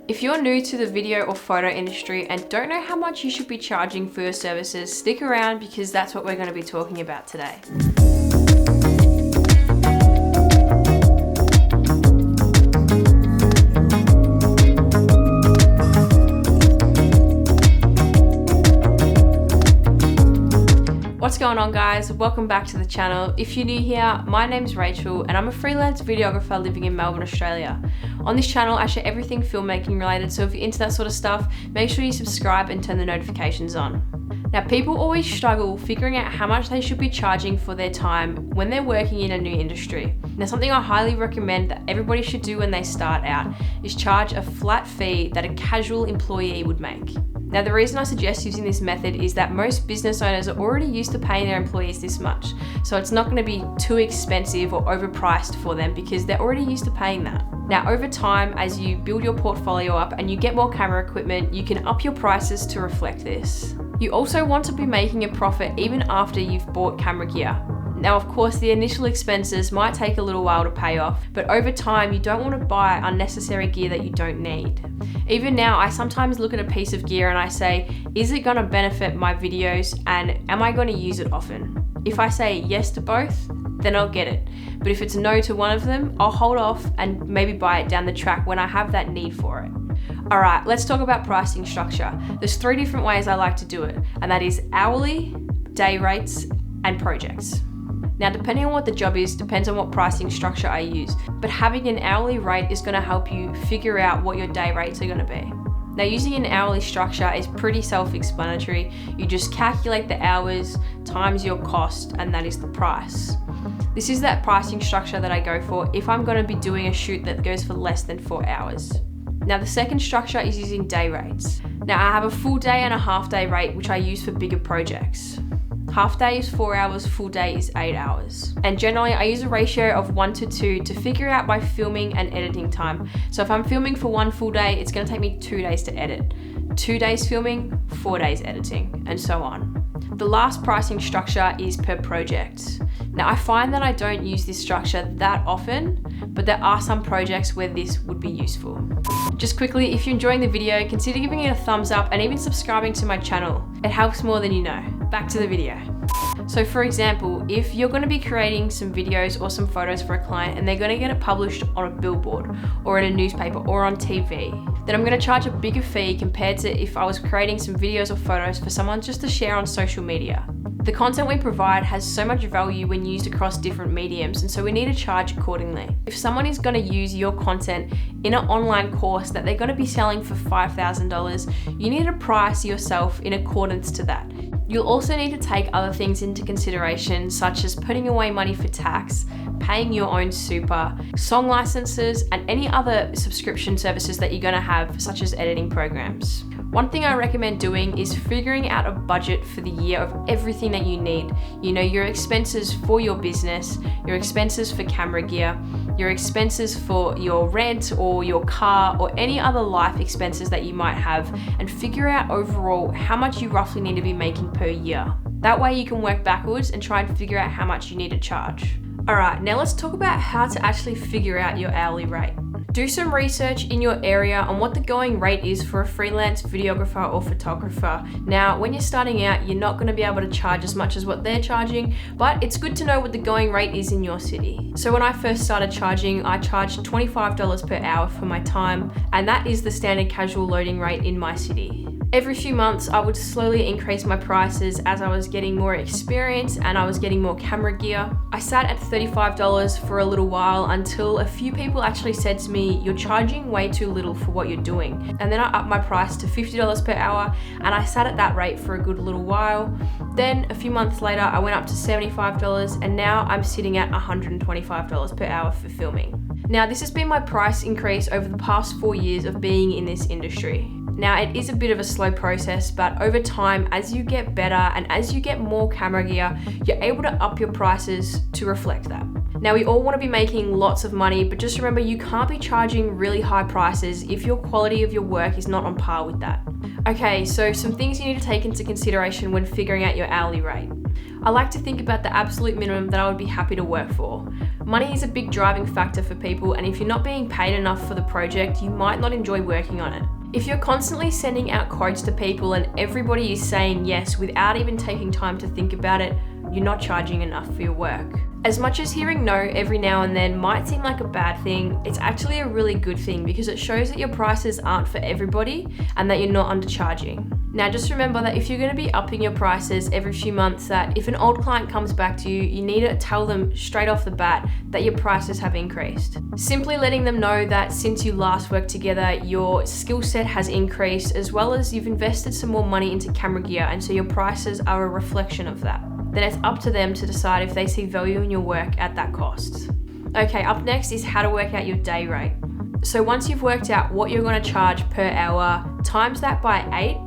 If you're new to the video or photo industry and don't know how much you should be charging for your services, stick around because that's what we're going to be talking about today. What's going on, guys? Welcome back to the channel. If you're new here, my name's Rachel and I'm a freelance videographer living in Melbourne, Australia. On this channel, I share everything filmmaking related, so if you're into that sort of stuff, make sure you subscribe and turn the notifications on. Now, people always struggle figuring out how much they should be charging for their time when they're working in a new industry. Now, something I highly recommend that everybody should do when they start out is charge a flat fee that a casual employee would make. Now, the reason I suggest using this method is that most business owners are already used to paying their employees this much. So it's not going to be too expensive or overpriced for them because they're already used to paying that. Now, over time, as you build your portfolio up and you get more camera equipment, you can up your prices to reflect this. You also want to be making a profit even after you've bought camera gear. Now, of course, the initial expenses might take a little while to pay off, but over time, you don't want to buy unnecessary gear that you don't need. Even now, I sometimes look at a piece of gear and I say, is it going to benefit my videos and am I going to use it often? If I say yes to both, then I'll get it. But if it's no to one of them, I'll hold off and maybe buy it down the track when I have that need for it. All right, let's talk about pricing structure. There's 3 different ways I like to do it, and that is hourly, day rates, and projects. Now, depending on what the job is, depends on what pricing structure I use, but having an hourly rate is going to help you figure out what your day rates are going to be. Now, using an hourly structure is pretty self-explanatory. You just calculate the hours times your cost, and that is the price. This is that pricing structure that I go for if I'm going to be doing a shoot that goes for less than 4 hours. Now, the second structure is using day rates. Now, I have a full day and a half day rate, which I use for bigger projects. Half day is 4 hours, full day is 8 hours. And generally I use a ratio of 1:2 to figure out my filming and editing time. So if I'm filming for 1 full day, it's gonna take me 2 days to edit. 2 days filming, 4 days editing, and so on. The last pricing structure is per project. Now, I find that I don't use this structure that often, but there are some projects where this would be useful. Just quickly, if you're enjoying the video, consider giving it a thumbs up and even subscribing to my channel. It helps more than you know. Back to the video. So for example, if you're going to be creating some videos or some photos for a client and they're going to get it published on a billboard or in a newspaper or on TV, then I'm going to charge a bigger fee compared to if I was creating some videos or photos for someone just to share on social media. The content we provide has so much value when used across different mediums, and so we need to charge accordingly. If someone is going to use your content in an online course that they're going to be selling for $5,000, you need to price yourself in accordance to that. You'll also need to take other things into consideration, such as putting away money for tax, paying your own super, song licenses, and any other subscription services that you're going to have, such as editing programs. One thing I recommend doing is figuring out a budget for the year of everything that you need. You know, your expenses for your business, your expenses for camera gear, your expenses for your rent or your car or any other life expenses that you might have, and figure out overall how much you roughly need to be making per year. That way you can work backwards and try and figure out how much you need to charge. All right, now let's talk about how to actually figure out your hourly rate. Do some research in your area on what the going rate is for a freelance videographer or photographer. Now, when you're starting out, you're not going to be able to charge as much as what they're charging, but it's good to know what the going rate is in your city. So when I first started charging, I charged $25 per hour for my time, and that is the standard casual loading rate in my city. Every few months, I would slowly increase my prices as I was getting more experience and I was getting more camera gear. I sat at $35 for a little while until a few people actually said to me, "You're charging way too little for what you're doing." And then I upped my price to $50 per hour, and I sat at that rate for a good little while. Then a few months later, I went up to $75, and now I'm sitting at $125 per hour for filming. Now, this has been my price increase over the past 4 years of being in this industry. Now, it is a bit of a slow process, but over time, as you get better and as you get more camera gear, you're able to up your prices to reflect that. Now, we all want to be making lots of money, but just remember you can't be charging really high prices if your quality of your work is not on par with that. Okay, so some things you need to take into consideration when figuring out your hourly rate. I like to think about the absolute minimum that I would be happy to work for. Money is a big driving factor for people, and if you're not being paid enough for the project, you might not enjoy working on it. If you're constantly sending out quotes to people and everybody is saying yes without even taking time to think about it, you're not charging enough for your work. As much as hearing no every now and then might seem like a bad thing, it's actually a really good thing because it shows that your prices aren't for everybody and that you're not undercharging. Now just remember that if you're going to be upping your prices every few months, that if an old client comes back to you, you need to tell them straight off the bat that your prices have increased. Simply letting them know that since you last worked together, your skill set has increased, as well as you've invested some more money into camera gear, and so your prices are a reflection of that. Then it's up to them to decide if they see value in your work at that cost. Okay, up next is how to work out your day rate. So once you've worked out what you're going to charge per hour, times that by 8,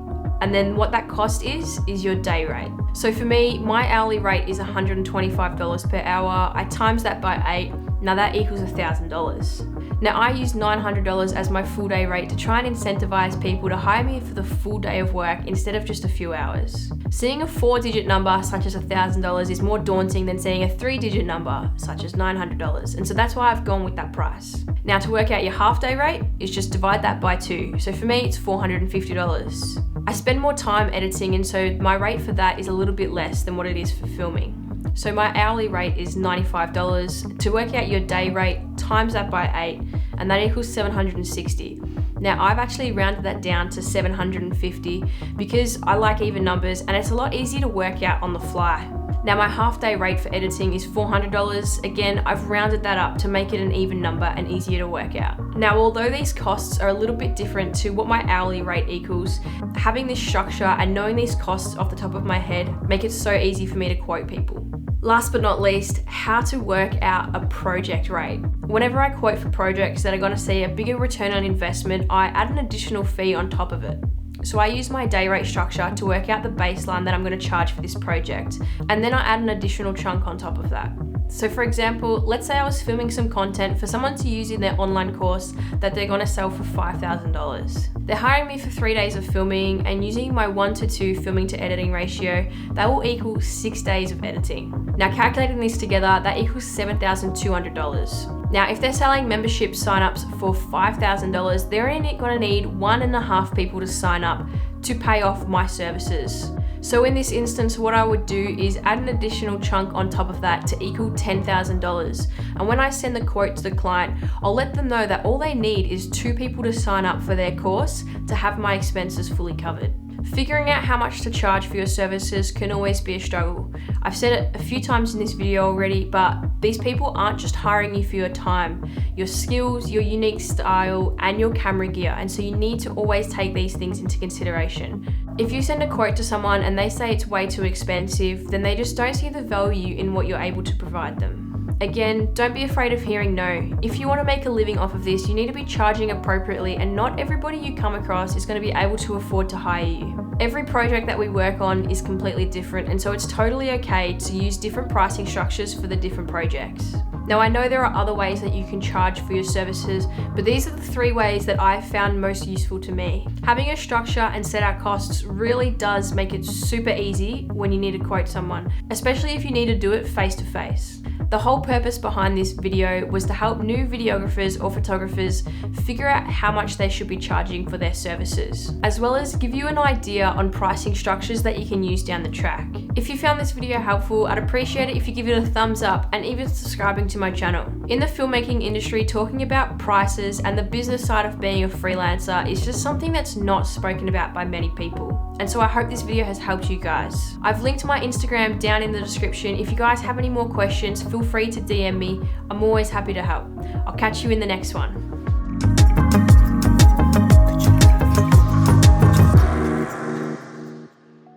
and then what that cost is your day rate. So for me, my hourly rate is $125 per hour. I times that by 8, now that equals $1,000. Now I use $900 as my full day rate to try and incentivize people to hire me for the full day of work instead of just a few hours. Seeing a 4-digit number such as $1,000 is more daunting than seeing a 3-digit number such as $900, and so that's why I've gone with that price. Now to work out your half day rate is just divide that by 2. So for me it's $450. I spend more time editing, and so my rate for that is a little bit less than what it is for filming. So my hourly rate is $95. To work out your day rate, times that by 8, and that equals $760. Now I've actually rounded that down to $750 because I like even numbers and it's a lot easier to work out on the fly. Now my half day rate for editing is $400. Again, I've rounded that up to make it an even number and easier to work out. Now, although these costs are a little bit different to what my hourly rate equals, having this structure and knowing these costs off the top of my head make it so easy for me to quote people. Last but not least, how to work out a project rate. Whenever I quote for projects that are going to see a bigger return on investment, I add an additional fee on top of it. So I use my day rate structure to work out the baseline that I'm going to charge for this project, and then I add an additional chunk on top of that. So for example, let's say I was filming some content for someone to use in their online course that they're going to sell for $5,000. They're hiring me for 3 days of filming, and using my 1:2 filming to editing ratio, that will equal 6 days of editing. Now calculating this together, that equals $7,200. Now, if they're selling membership signups for $5,000, they're only going to need 1.5 people to sign up to pay off my services. So in this instance, what I would do is add an additional chunk on top of that to equal $10,000. And when I send the quote to the client, I'll let them know that all they need is 2 people to sign up for their course to have my expenses fully covered. Figuring out how much to charge for your services can always be a struggle. I've said it a few times in this video already, but these people aren't just hiring you for your time, your skills, your unique style, and your camera gear, and so you need to always take these things into consideration. If you send a quote to someone and they say it's way too expensive, then they just don't see the value in what you're able to provide them. Again, don't be afraid of hearing no. If you want to make a living off of this, you need to be charging appropriately, and not everybody you come across is going to be able to afford to hire you. Every project that we work on is completely different, and so it's totally okay to use different pricing structures for the different projects. Now, I know there are other ways that you can charge for your services, but these are the 3 ways that I've found most useful to me. Having a structure and set out costs really does make it super easy when you need to quote someone, especially if you need to do it face to face. The whole purpose behind this video was to help new videographers or photographers figure out how much they should be charging for their services, as well as give you an idea on pricing structures that you can use down the track. If you found this video helpful, I'd appreciate it if you give it a thumbs up and even subscribing to my channel. In the filmmaking industry, talking about prices and the business side of being a freelancer is just something that's not spoken about by many people. And so I hope this video has helped you guys. I've linked my Instagram down in the description. If you guys have any more questions, feel free to DM me. I'm always happy to help. I'll catch you in the next one.